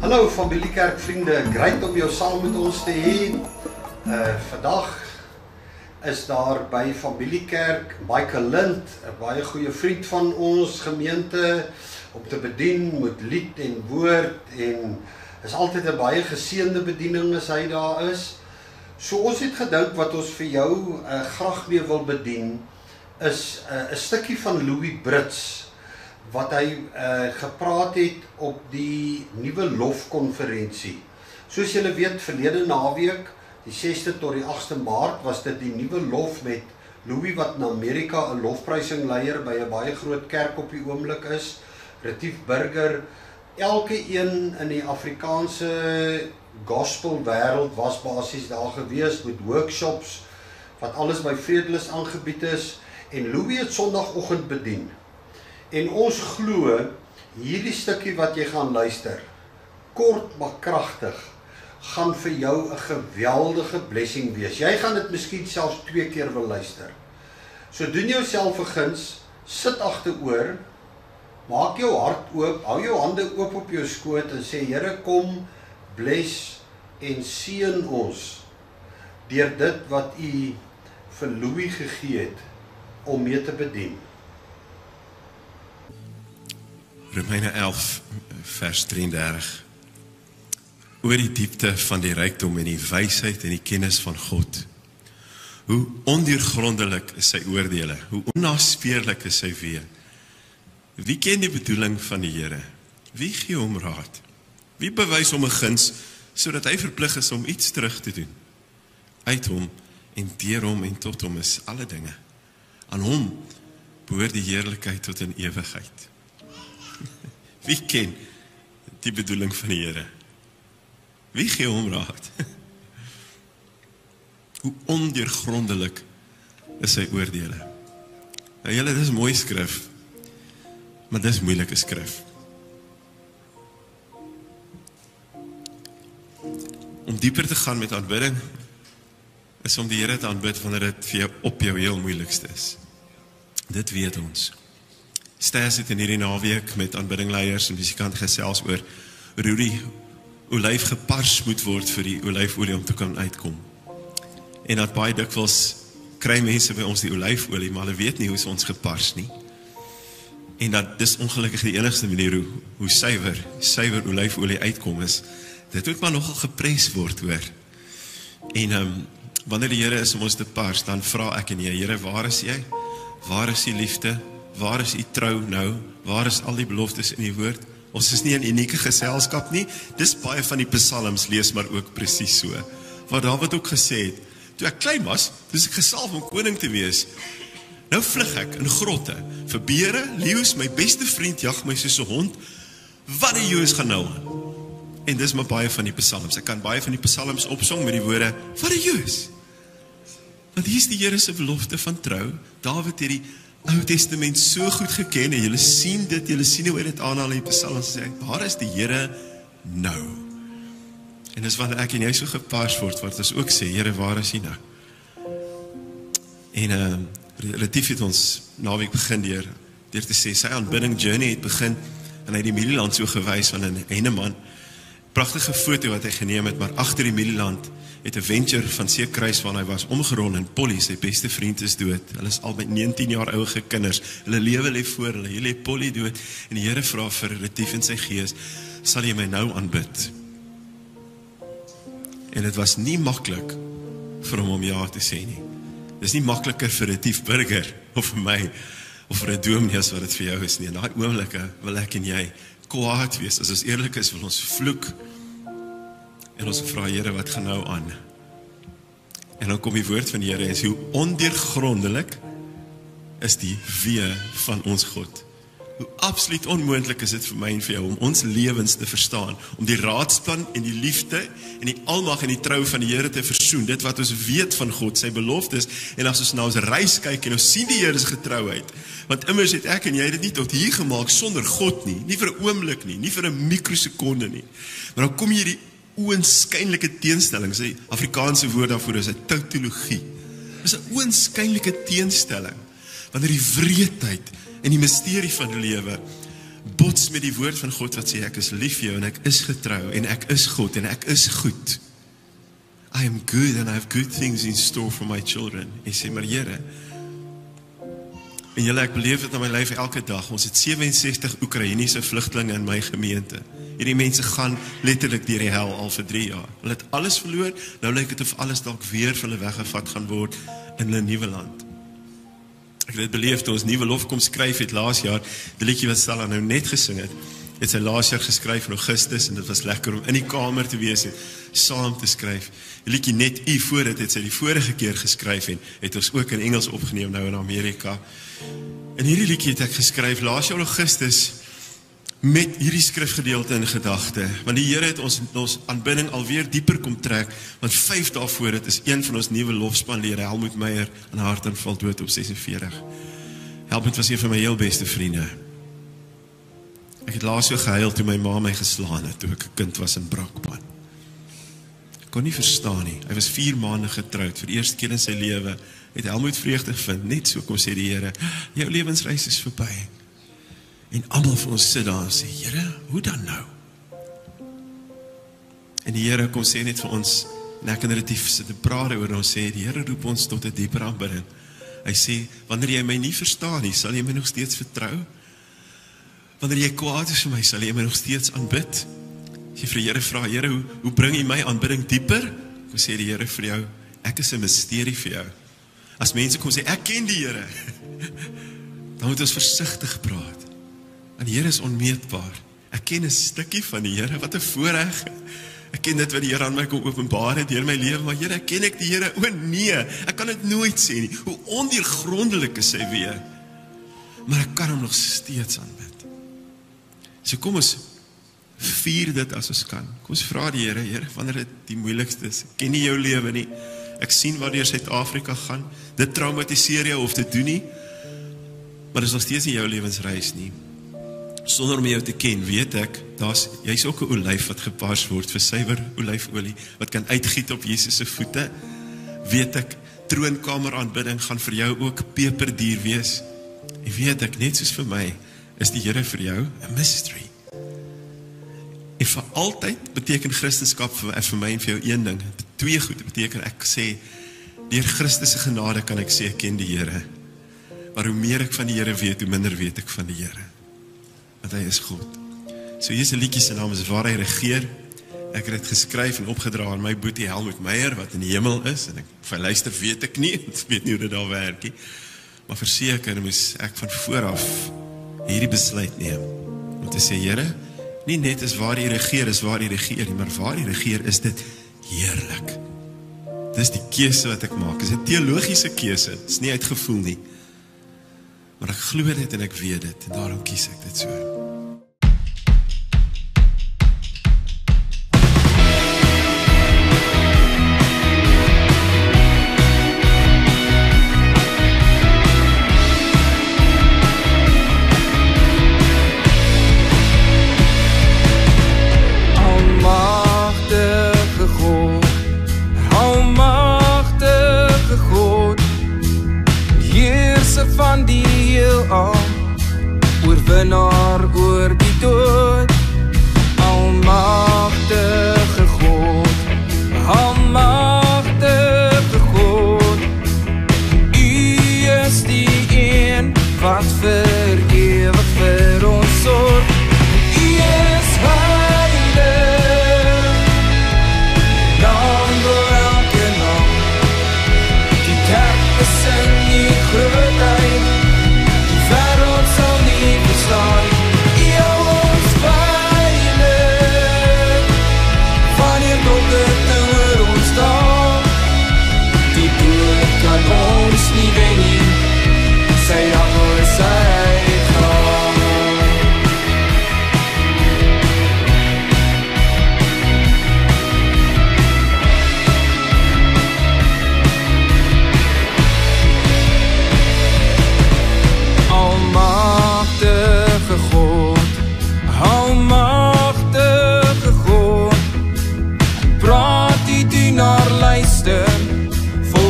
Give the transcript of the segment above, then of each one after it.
Hallo familiekerk vriende, great om jou saam met ons te hê. Vandag is daar by familiekerk Michael Lind, 'n baie goeie vriend van ons gemeente, om te bedien met lied en woord, en is altyd 'n baie geseënde bediening as hy daar is. So ons het gedink wat ons vir jou graag mee wil bedien is 'n stukkie van Louis Brits wat hy gepraat het op die nuwe lofkonferensie. Soos julle weet, verlede naweek, die 6de tot die 8de Maart, was dit die nuwe lof met Louis wat in Amerika 'n lofprysingleier by 'n baie groot kerk op die oomblik is. Retief Burger, elke een in die Afrikaanse gospel wêreld was basies daar gewees met workshops wat alles by Vredelus aangebied is, en Louis het Sondagoggend bedien. En ons glo, hierdie stukkie wat jy gaan luister, kort maar kragtig, gaan vir jou 'n geweldige blessing wees. Jy gaan dit miskien selfs 2 keer wil luister. So doen jouself 'n guns, sit agteroor, maak jou hart oop, hou jou hande oop op jou skoot en sê, Here, kom, bless en seën ons deur dit wat U vir Louis gegee het om mee te bedien. Romeine 11 vers 33. Oor die diepte van die rykdom en die wysheid en die kennis van God. Hoe ondeurgrondelik is sy oordeele, hoe onnaspeurlik is sy weë. Wie ken die bedoeling van die Here? Wie gee hom raad? Wie bewys hom 'n guns sodat hy verplig is om iets terug te doen? Uit hom en deur hom en tot hom is alle dinge. Aan hom behoort die heerlikheid tot in ewigheid. Wie ken die bedoeling van die Here? Wie gee hom raad? Hoe ondeurgrondelik is sy oordeele. Nou julle, dis mooi skrif, maar dis moeilike skrif. Om dieper te gaan met aanbidding, is om die Here te aanbid wanneer dit vir jou op jou heel moeilikste is. Dit weet ons. Stas het in hierdie naweek met aanbiddingleiers en musikant gesels oor hoe die olyf gepars moet word vir die olyfolie om te kan uitkom. En dat baie dikwels kry mense by ons die olyfolie, maar hulle weet nie hoe ons gepars nie. En dat dis ongelukkig die enigste manier hoe suiwer olyfolie uitkom is, dit moet maar nogal gepres word hoor. En wanneer die Here is om ons te pars, dan vra ek en jy, Here, waar is jy? Waar is die liefde? Waar is U trou nou? Waar is al die beloftes in die woord? Ons is nie 'n unieke geselskap nie. Dis baie van die psalms lees maar ook presies so. Wat Dawid ook gesê het, toe ek klein was, dis ek gesalf om koning te wees. Nou vlug ek in grotte, vir beere, leeu's, my beste vriend jag my soos 'n hond. Wat die Joos gaan nou aan? En dis maar baie van die psalms. Ek kan baie van die psalms opsong met die woorde, wat die Joos? Want hier is die Here se belofte van trou. Dawid het die Ou Testament so goed geken, en julle sien hoe hy dit aanhaal in die psalms sê, waar is die Here nou? En dis wanneer ek en jy so gepars word, wat ons ook sê, Here, waar is U nou? En Retief het ons naweek begin deur te sê, sy aanbidding journey het begin, en hy het die mielieland so gewys van 'n henneman. Pragtige foto wat hy geneem het, maar agter die mielieland het 'n venture van Seekruis waar hy was omgerol, en Polly, sy beste vriend, is dood. Hulle is al met 19 jaar oude kinders. Hulle lewe lê voor hulle. Hier lê Polly dood, en die Here vra vir Retief in sy gees, sal jy my nou aanbid? En dit was nie maklik vir hom om ja te sê nie. Dis nie makliker vir Retief Burger of vir my of vir 'n dominee as wat dit vir jou is nie. In daai oomblikke wil ek en jy kwaad wees. As ons eerlik is, wil ons vloek. En ons vra, Here, wat gaan nou aan? En dan kom die woord van die Here en sê, hoe ondeurgrondelik is die weë van ons God. Hoe absoluut onmoontlik is dit vir my en vir jou om ons lewens te verstaan, om die raadsplan en die liefde en die almag en die trou van die Here te versoen, dit wat ons weet van God, sy beloftes, en as ons na ons reis kyk en ons sien die Here se getrouheid, want immers het ek en jy dit nie tot hier gemaak sonder God nie vir 'n oomblik nie vir 'n mikrosekonde nie, maar dan kom jy die oënskynlike teenstelling, sy Afrikaanse woord daarvoor is 'n tautologie. Dis 'n oënskynlike teenstelling, wanneer die wreedheid en die misterie van die lewe bots met die woord van God wat sê, ek is lief vir jou en ek is getrou en ek is God en ek is goed. I am good and I have good things in store for my children. En sê, maar Here, en julle, ek beleef dit in my lewe elke dag, ons het 67 Oekraïense vlugtelinge in my gemeente. Hierdie mense gaan letterlik deur die hel al vir 3 jaar. Hulle het alles verloor, nou lyk dit of alles dalk weer vir hulle weggevat gaan word in hulle nuwe land. Ek het dit beleef toe ons nuwe lof kom skryf het laas jaar, die liedjie wat Stella nou net gesing het sy laas jaar geskryf in Augustus en dit was lekker om in die kamer te wees en saam te skryf. Die liedjie net voor dit het sy die vorige keer geskryf en het ons ook in Engels opgeneem nou in Amerika. En hierdie liedjie het ek geskryf laas jaar Augustus met hierdie skrifgedeelte in gedagte, want die Here het ons aanbidding alweer dieper kom trek, want 5 dae voor dit is een van ons nuwe lofspanlede, Helmut Meyer, aan 'n hartaanval dood op 46. Helmut was een van my heel beste vriende. Ek het laas so gehuil toe my ma my geslaan het, toe ek 'n kind was in Brakpan. Ek kon nie verstaan nie, hy was 4 maande getroud, vir die eerste keer in sy lewe, het Helmut vreugde gevind, net so kom sê die Here, jou lewensreis is verby. En almal van ons sit daar en sê, Here, hoe dan nou? En die Here kom sê net vir ons, en ek en relatief sit te praat oor, en ons sê, die Here roep ons tot 'n dieper aanbidding. Hy sê, wanneer jy my nie verstaan nie, sal jy my nog steeds vertrou? Wanneer jy kwaad is vir my, sal jy my nog steeds aanbid? As jy vir die Here vra, Here, hoe bring jy my aanbidding dieper? Kom sê die Here vir jou, ek is 'n misterie vir jou. As mense kom sê, ek ken die Here, dan moet ons versigtig praat. En die Here is onmeetbaar. Ek ken 'n stukkie van die Here, wat 'n voorreg. Ek ken dit wat die Here aan my kom openbaar het deur my lewe, maar Here, ken ek die Here? O nee, ek kan dit nooit sê nie. Hoe ondeurgrondelik is hy weer. Maar ek kan hom nog steeds aanbid. So kom ons vier dit as ons kan. Kom ons vra die Here, Here, wanneer dit die moeilikste is. Ek ken nie jou lewe nie. Ek sien waar deur Suid-Afrika gaan. Dit traumatiseer jou of dit doen nie. Maar dit is nog steeds nie jou lewensreis nie. Sonder om jou te ken, weet ek, jy's ook 'n olyf wat gepars word vir suiwer olyfolie, wat kan uitgiet op Jesus se voete. Weet ek, troonkamer aanbidding gaan vir jou ook peperduur wees. En weet ek, net soos vir my, is die Here vir jou 'n mystery. En vir altyd beteken Christendom vir my en vir jou een ding, 2 goed, beteken ek sê, deur Christus se genade kan ek sê, ek ken die Here. Maar hoe meer ek van die Here weet, hoe minder weet ek van die Here. Want hy is God. So hier is 'n liedjie se naam is Waar hy regeer. Ek het dit geskryf en opgedra aan my boetie Helmut Meyer wat in die hemel is en of hy luister weet ek nie, ek weet nie hoe dit daar werk nie. Maar verseker moes ek van vooraf hierdie besluit neem om te sê, Here, nie net is waar hy regeer nie, maar waar hy regeer is dit heerlik. Dis die keuse wat ek maak. Dis 'n teologiese keuse. Dit is nie uit gevoel nie. Maar ek glo dit en ek weet dit en daarom kies ek dit so. Van die heelal, oorwinnaar oor die dood, almagtige God, almagtige God, U is die een wat vir ewig vir ons sorg, U is heilig, naam door elke naam, die kerk is in die grootheid.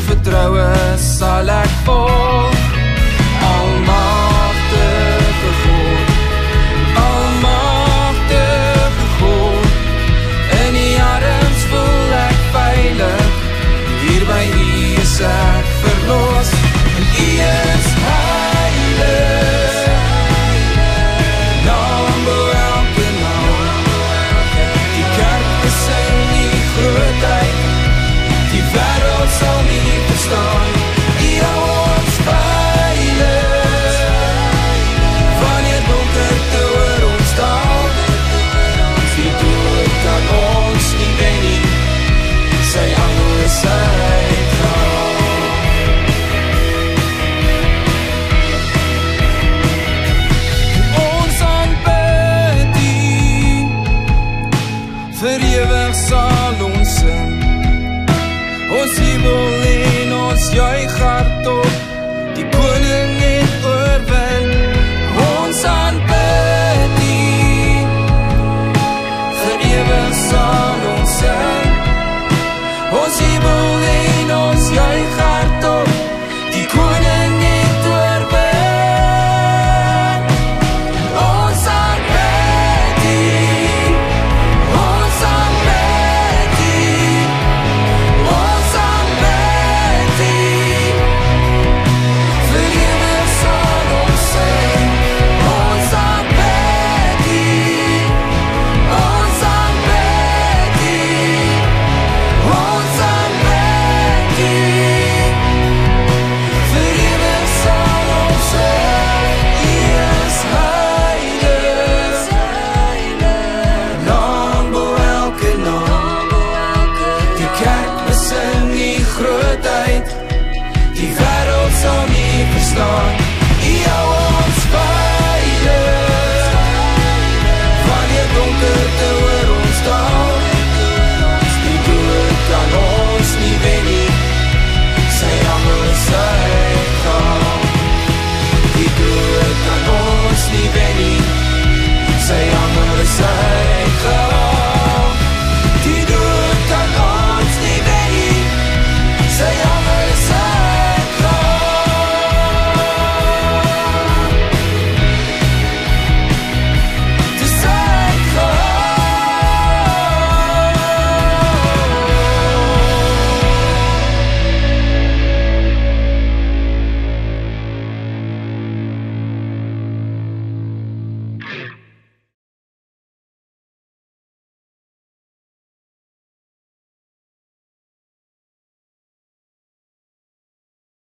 Vertroue sal ek volg, almagtige God, los en